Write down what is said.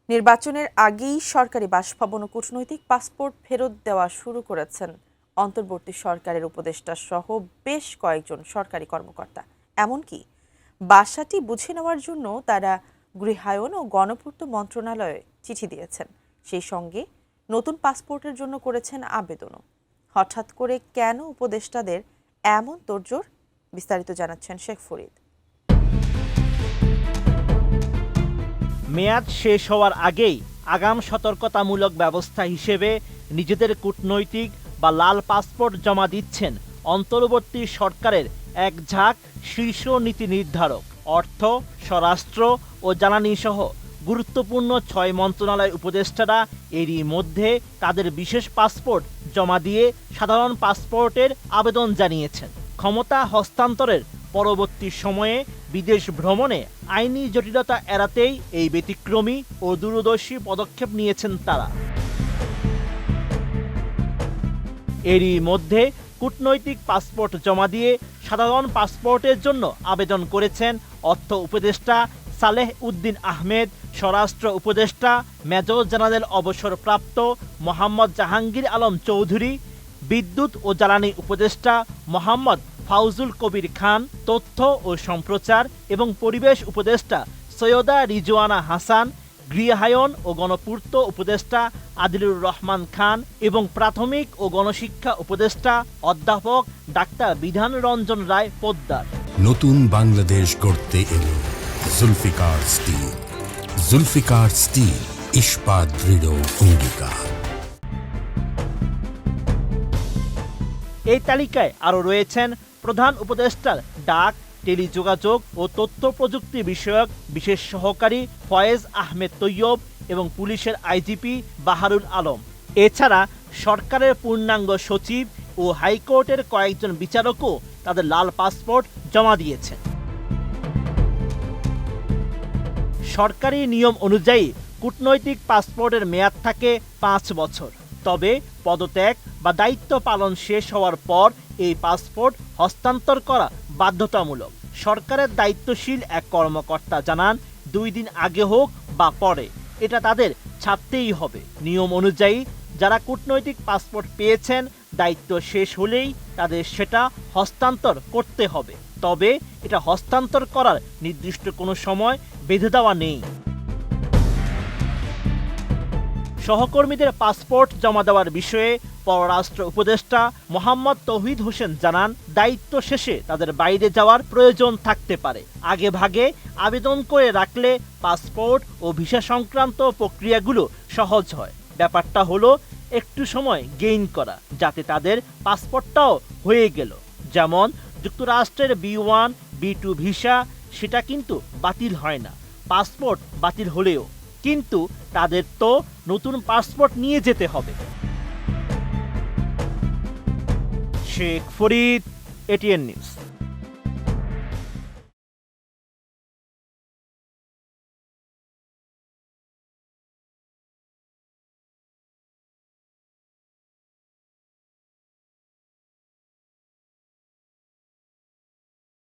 নির্বাচনের আগেই সরকারি বাসভবন ও কূটনৈতিক পাসপোর্ট ফেরত দেওয়া শুরু করেছেন অন্তর্বর্তী সরকারের উপদেষ্টা সহ বেশ কয়েকজন সরকারি কর্মকর্তা। এমনকি বাসাটি বুঝে নেওয়ার জন্য তারা গৃহায়ন ও গণপূর্ত মন্ত্রণালয়ে চিঠি দিয়েছেন। সেই সঙ্গে নতুন পাসপোর্টের জন্য করেছেন আবেদনও। হঠাৎ করে কেন উপদেষ্টাদের এমন তোড়জোড়? বিস্তারিত জানাচ্ছেন শেখ ফরিদ। মেয়াদ শেষ হওয়ার আগেই আগাম সতর্কতামূলক ব্যবস্থা হিসেবে নিজেদের কূটনৈতিক বা লাল পাসপোর্ট জমা দিচ্ছেন অন্তর্বর্তী সরকারের এক ঝাঁক শীর্ষ নীতি নির্ধারক। অর্থ, স্বরাষ্ট্র ও জ্বালানি সহ গুরুত্বপূর্ণ 6 মন্ত্রণালয় উপদেষ্টারা এরই মধ্যে তাদের বিশেষ পাসপোর্ট জমা দিয়ে সাধারণ পাসপোর্টের আবেদন জানিয়েছেন। ক্ষমতা হস্তান্তরের পরবর্তী সময়ে বিদেশ ভ্রমণে আইনি জটিলতা এড়াতেই এই ব্যতিক্রমী ও দূরদর্শী পদক্ষেপ নিয়েছেন তারা। এরই মধ্যে কূটনৈতিক পাসপোর্ট জমা দিয়ে সাধারণ পাসপোর্টের জন্য আবেদন করেছেন অর্থ উপদেষ্টা সালেহ উদ্দিন আহমেদ, স্বরাষ্ট্র উপদেষ্টা মেজর জেনারেল অবসরপ্রাপ্ত মোহাম্মদ জাহাঙ্গীর আলম চৌধুরী, বিদ্যুৎ ও জ্বালানি উপদেষ্টা মোহাম্মদ ফাউজুল কবির খান, তথ্য ও সম্প্রচার এবং পরিবেশ উপদেষ্টা সৈয়দা রিজওয়ানা হাসান, গৃহায়ন ও গণপূর্ত উপদেষ্টা আদিলুর রহমান খান এবং প্রাথমিক ও গণশিক্ষা উপদেষ্টা অধ্যাপক ডাক্তার বিধান রঞ্জন রায় পোদ্দার। নতুন বাংলাদেশ গড়তে এলো জুলফিকার স্টিল। জুলফিকার স্টিল, ইস্পাত দৃঢ় অঙ্গীকার। এই তালিকায় আরও রয়েছেন প্রধান উপদেষ্টার ডাক, টেলিযোগাযোগ ও তথ্য প্রযুক্তি বিষয়ক বিশেষ সহকারী ফয়েজ আহমেদ তৈয়ব এবং পুলিশের আইজিপি বাহারুল আলম। এছাড়া সরকারের পূর্ণাঙ্গ সচিব ও হাইকোর্টের কয়েকজন বিচারকও তাদের লাল পাসপোর্ট জমা দিয়েছেন। সরকারি নিয়ম অনুযায়ী কূটনৈতিক পাসপোর্টের মেয়াদ থাকে 5 বছর। তবে পদত্যাগ বা দায়িত্ব পালন শেষ হওয়ার পর এই পাসপোর্ট হস্তান্তর করা বাধ্যতামূলক। সরকারের দায়িত্বশীল এক কর্মকর্তা জানান, 2 দিন আগে হোক বা পরে এটা তাদের ছাড়তেই হবে। নিয়ম অনুযায়ী যারা কূটনৈতিক পাসপোর্ট পেয়েছেন, দায়িত্ব শেষ হলেই তাদের সেটা হস্তান্তর করতে হবে। তবে এটা হস্তান্তর করার নির্দিষ্ট কোনো সময় বেঁধে দেওয়া নেই। সহকর্মীদের পাসপোর্ট জমা দেওয়ার বিষয়ে পররাষ্ট্র উপদেষ্টা মোহাম্মদ তৌহিদ হোসেন জানান, দায়িত্ব শেষে তাদের বাইরে যাওয়ার প্রয়োজন থাকতে পারে। আগে ভাগে আবেদন করে রাখলে পাসপোর্ট ও ভিসা সংক্রান্ত প্রক্রিয়াগুলো সহজ হয়। ব্যাপারটা হলো একটু সময় গেইন করা, যাতে তাদের পাসপোর্টটাও হয়ে গেল। যেমন যুক্তরাষ্ট্রের B1, B2 ভিসা, সেটা কিন্তু বাতিল হয় না পাসপোর্ট বাতিল হলেও, কিন্তু তাদের তো নতুন পাসপোর্ট নিয়ে যেতে হবে। Sheikh Farid, ATN news.